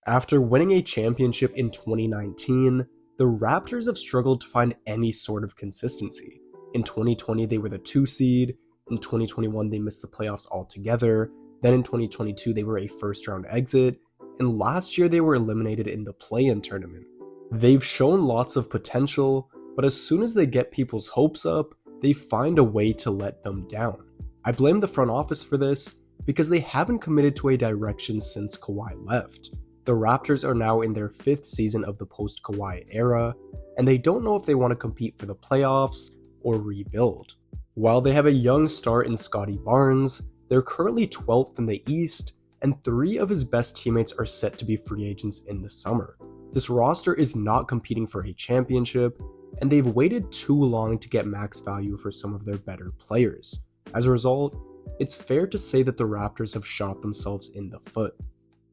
After winning a championship in 2019, the Raptors have struggled to find any sort of consistency. In 2020, they were the 2 seed. In 2021, they missed the playoffs altogether. Then in 2022, they were a first-round exit. And last year, they were eliminated in the play-in tournament. They've shown lots of potential, but as soon as they get people's hopes up, they find a way to let them down. I blame the front office for this because they haven't committed to a direction since Kawhi left. The Raptors are now in their 5th season of the post-Kawhi era, and they don't know if they want to compete for the playoffs or rebuild. While they have a young star in Scottie Barnes, they're currently 12th in the East, and 3 of his best teammates are set to be free agents in the summer. This roster is not competing for a championship, and they've waited too long to get max value for some of their better players. As a result, it's fair to say that the Raptors have shot themselves in the foot.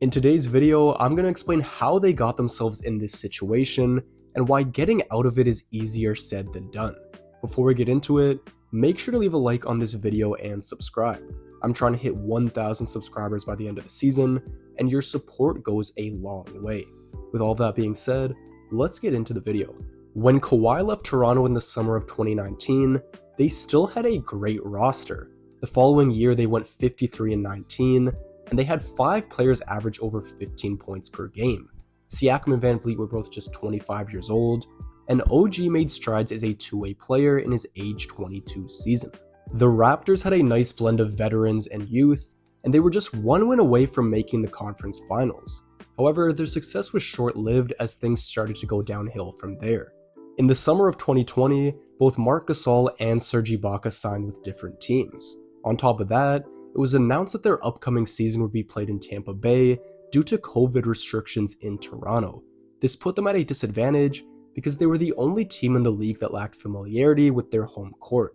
In today's video, I'm going to explain how they got themselves in this situation and why getting out of it is easier said than done. Before we get into it, make sure to leave a like on this video and subscribe. I'm trying to hit 1,000 subscribers by the end of the season, and your support goes a long way. With all that being said, let's get into the video. When Kawhi left Toronto in the summer of 2019, they still had a great roster. The following year, they went 53-19, and they had 5 players average over 15 points per game. Siakam and Van Vliet were both just 25 years old, and OG made strides as a two-way player in his age 22 season. The Raptors had a nice blend of veterans and youth, and they were just 1 win away from making the conference finals. However, their success was short-lived as things started to go downhill from there. In the summer of 2020, both Marc Gasol and Serge Ibaka signed with different teams. On top of that, it was announced that their upcoming season would be played in Tampa Bay due to COVID restrictions in Toronto. This put them at a disadvantage because they were the only team in the league that lacked familiarity with their home court.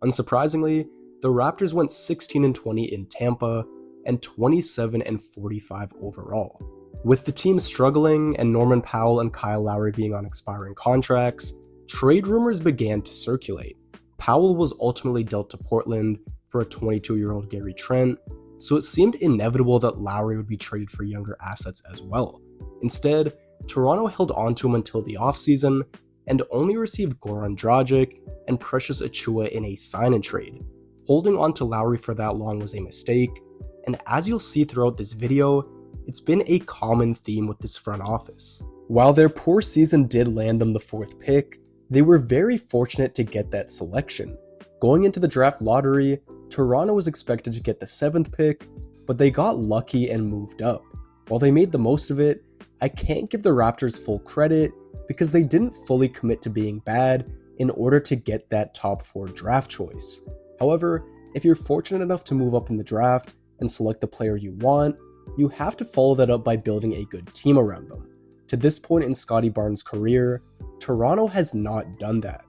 Unsurprisingly, the Raptors went 16-20 in Tampa and 27-45 overall. With the team struggling and Norman Powell and Kyle Lowry being on expiring contracts, trade rumors began to circulate. Powell was ultimately dealt to Portland for a 22-year-old Gary Trent, so it seemed inevitable that Lowry would be traded for younger assets as well. Instead, Toronto held on to him until the offseason and only received Goran Dragic and Precious Achiuwa in a sign-and-trade. Holding on to Lowry for that long was a mistake, and as you'll see throughout this video, it's been a common theme with this front office. While their poor season did land them the 4th pick, they were very fortunate to get that selection. Going into the draft lottery, Toronto was expected to get the 7th pick, but they got lucky and moved up. While they made the most of it, I can't give the Raptors full credit because they didn't fully commit to being bad in order to get that top 4 draft choice. However, if you're fortunate enough to move up in the draft and select the player you want, you have to follow that up by building a good team around them. To this point in Scottie Barnes' career, Toronto has not done that.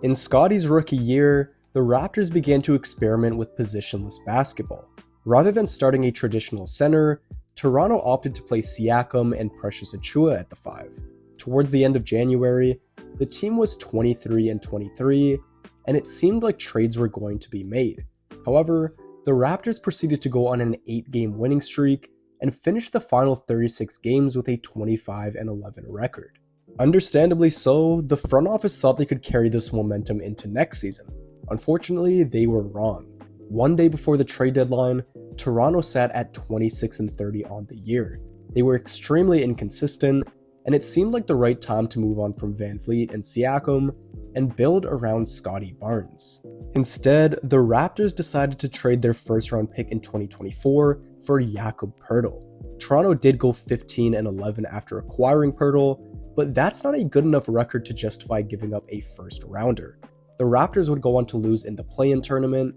In Scottie's rookie year, the Raptors began to experiment with positionless basketball. Rather than starting a traditional center, Toronto opted to play Siakam and Precious Achiuwa at the 5. Towards the end of January, the team was 23-23, and it seemed like trades were going to be made. However, the Raptors proceeded to go on an 8-game winning streak and finished the final 36 games with a 25-11 record. Understandably so, the front office thought they could carry this momentum into next season. Unfortunately, they were wrong. One day before the trade deadline, Toronto sat at 26-30 on the year. They were extremely inconsistent, and it seemed like the right time to move on from Van Vliet and Siakam and build around Scottie Barnes. Instead, the Raptors decided to trade their first-round pick in 2024 for Jakob Poeltl. Toronto did go 15-11 after acquiring Poeltl, but that's not a good enough record to justify giving up a first-rounder. The Raptors would go on to lose in the play-in tournament,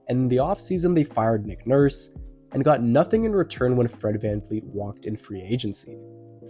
and in the offseason they fired Nick Nurse and got nothing in return when Fred VanVleet walked in free agency.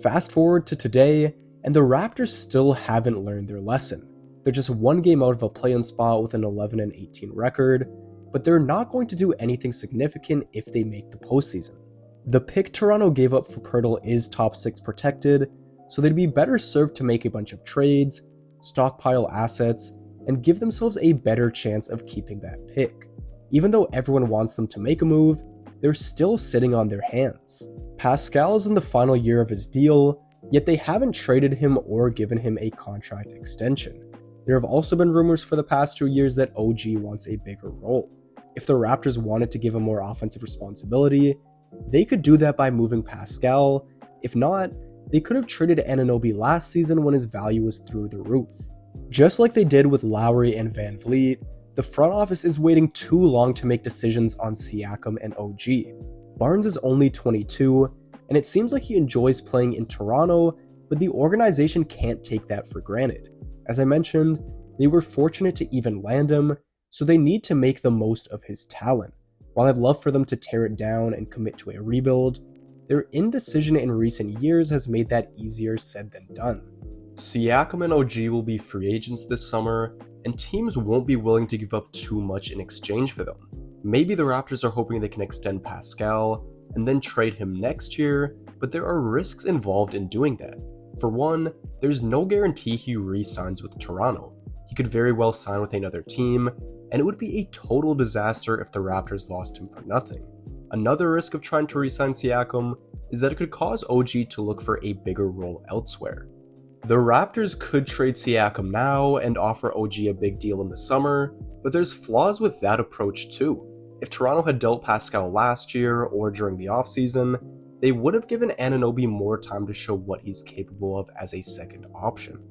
Fast forward to today, and the Raptors still haven't learned their lesson. They're just 1 game out of a play-in spot with an 11-18 record, but they're not going to do anything significant if they make the postseason. The pick Toronto gave up for Poeltl is top 6 protected, so they'd be better served to make a bunch of trades, stockpile assets, and give themselves a better chance of keeping that pick. Even though everyone wants them to make a move, they're still sitting on their hands. Pascal is in the final year of his deal, yet they haven't traded him or given him a contract extension. There have also been rumors for the past 2 years that OG wants a bigger role. If the Raptors wanted to give him more offensive responsibility, they could do that by moving Pascal. If not, they could have traded Anunoby last season when his value was through the roof. Just like they did with Lowry and Van Vliet, the front office is waiting too long to make decisions on Siakam and OG. Barnes is only 22, and it seems like he enjoys playing in Toronto, but the organization can't take that for granted. As I mentioned, they were fortunate to even land him, so they need to make the most of his talent. While I'd love for them to tear it down and commit to a rebuild, their indecision in recent years has made that easier said than done. Siakam and OG will be free agents this summer, and teams won't be willing to give up too much in exchange for them. Maybe the Raptors are hoping they can extend Pascal and then trade him next year, but there are risks involved in doing that. For one, there's no guarantee he re-signs with Toronto. He could very well sign with another team, and it would be a total disaster if the Raptors lost him for nothing. Another risk of trying to re-sign Siakam is that it could cause OG to look for a bigger role elsewhere. The Raptors could trade Siakam now and offer OG a big deal in the summer, but there's flaws with that approach too. If Toronto had dealt Pascal last year or during the offseason, they would have given Anunoby more time to show what he's capable of as a second option.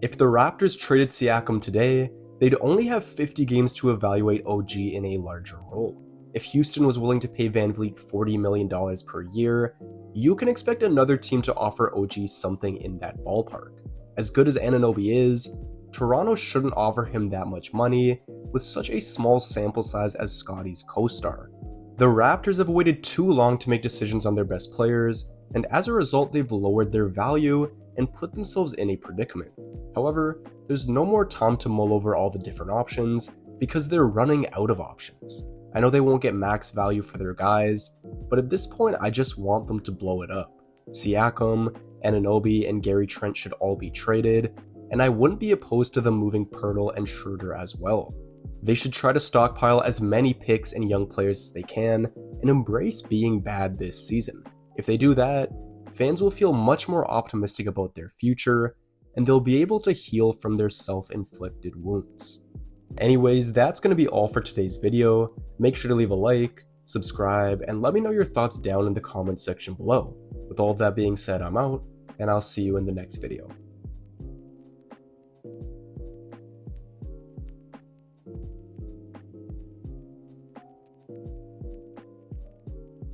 If the Raptors traded Siakam today, they'd only have 50 games to evaluate OG in a larger role. If Houston was willing to pay Van Vliet $40 million per year, you can expect another team to offer OG something in that ballpark. As good as Anunoby is, Toronto shouldn't offer him that much money with such a small sample size as Scotty's co-star. The Raptors have waited too long to make decisions on their best players, and as a result they've lowered their value and put themselves in a predicament. However, there's no more time to mull over all the different options because they're running out of options. I know they won't get max value for their guys, but at this point I just want them to blow it up. Siakam, Anunoby, and Gary Trent should all be traded, and I wouldn't be opposed to them moving Poeltl and Schroeder as well. They should try to stockpile as many picks and young players as they can and embrace being bad this season. If they do that, fans will feel much more optimistic about their future, and they'll be able to heal from their self-inflicted wounds. Anyways, that's going to be all for today's video. Make sure to leave a like, subscribe, and let me know your thoughts down in the comments section below. With all of that being said, I'm out, and I'll see you in the next video.